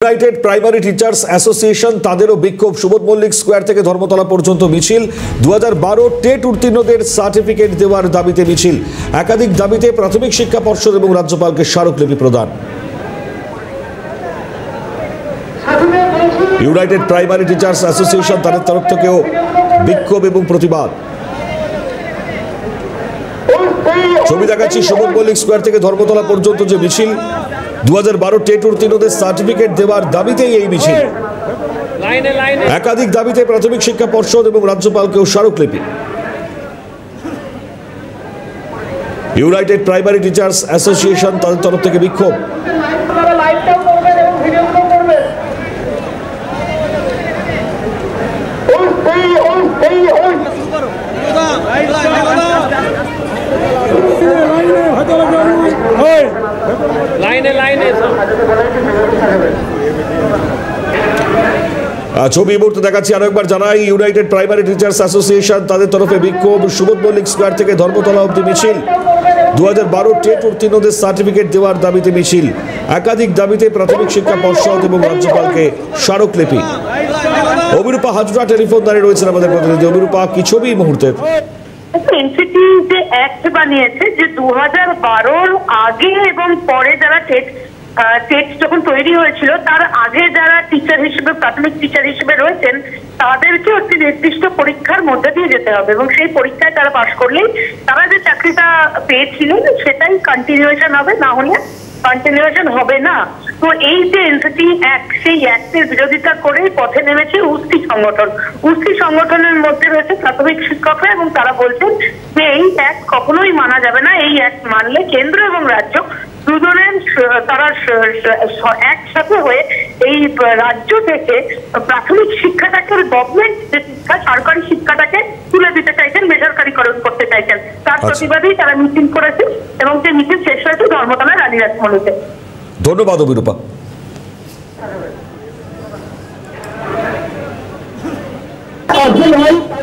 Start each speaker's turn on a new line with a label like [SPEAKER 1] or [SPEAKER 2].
[SPEAKER 1] United primary teachers association তাদেরও বিক্ষোভ Subodh Mallick square থেকে ধর্মতলা পর্যন্ত মিছিল 2012 টেট উত্তীর্ণদের সার্টিফিকেট দেওয়ার দাবিতে মিছিল একাধিক দাবিতে প্রাথমিক শিক্ষা পর্ষদ এবং রাজ্যপালকে স্মারকলিপি প্রদান। ইউনাইটেড প্রাইমারি টিচার্স অ্যাসোসিয়েশন তাদের তরফ থেকেও বিক্ষোভ এবং প্রতিবাদ। ছবি দেখাচ্ছি সুবোধ মল্লিক স্কোয়ার থেকে ধর্মতলা পর্যন্ত যে মিছিল 2012 টেট উত্তীর্ণদের সার্টিফিকেট দেওয়ার দাবিতেই এই মিছিল একাধিক দাবিতে প্রাথমিক শিক্ষা পর্ষদ এবং রাজ্যপালকেও স্মারকলিপি। ইউনাইটেড প্রাইমারি টিচার্স অ্যাসোসিয়েশন তাদের তরফ থেকে বিক্ষোভ। ছবি মুহূর্তে দেখাচ্ছি আরো একবার জানাই ইউনাইটেড প্রাইমারি টিচার্স অ্যাসোসিয়েশন তাদের তরফে বিক্ষোভ সুবোধ মল্লিক স্কোয়ার থেকে ধর্মতলা অবধি মিছিল 2012 টেট উত্তীর্ণদের সার্টিফিকেট দেওয়ার দাবিতে মিছিল একাধিক দাবিতে প্রাথমিক শিক্ষা পর্ষদ এবং রাজ্যপালকে স্মারকলিপি। অভিরূপা হাজরা টেলিফোন দাঁড়িয়ে রয়েছেন আমাদের প্রতিনিধি। অভিরূপা, কি ছবি মুহূর্তের?
[SPEAKER 2] এনসিটি যে অ্যাক্ট বানিয়েছে যে 2012 আগে এবং পরে যারা টেট যখন তৈরি হয়েছিল তার আগে যারা টিচার হিসেবে প্রাথমিক টিচার হিসেবে রয়েছেন তাদেরকে একটি নির্দিষ্ট পরীক্ষার মধ্যে দিয়ে যেতে হবে এবং সেই পরীক্ষায় তারা পাশ করলেই তারা যে চাকরিটা পেয়েছিলেন সেটাই কন্টিনিউয়েশন হবে, না হলে কন্টিনিউয়েশন হবে না। তো এই যে এনসিটি অ্যাক্ট, সেই অ্যাক্টের বিরোধিতা করে পথে নেমেছে উস্তি সংগঠন। উস্তি সংগঠনের মধ্যে রয়েছে প্রাথমিক শিক্ষকরা এবং তারা বলছেন যে এই অ্যাক্ট কখনোই মানা যাবে না। এই অ্যাক্ট মানলে কেন্দ্র এবং রাজ্য দুজনের তারা একসাথে হয়ে এই রাজ্য থেকে প্রাথমিক শিক্ষাটাকে গভর্নমেন্ট যে শিক্ষা সরকারি শিক্ষাটাকে তুলে দিতে চাইছেন, বেসরকারিকরণ করতে চাইছেন। তার প্রতিবাদেই তারা মিছিল করেছে এবং সেই মিছিল শেষ হয়েছে ধর্মতলা রানী রাসমণিতে।
[SPEAKER 1] ধন্যবাদ অভিরূপা।
[SPEAKER 3] ভাই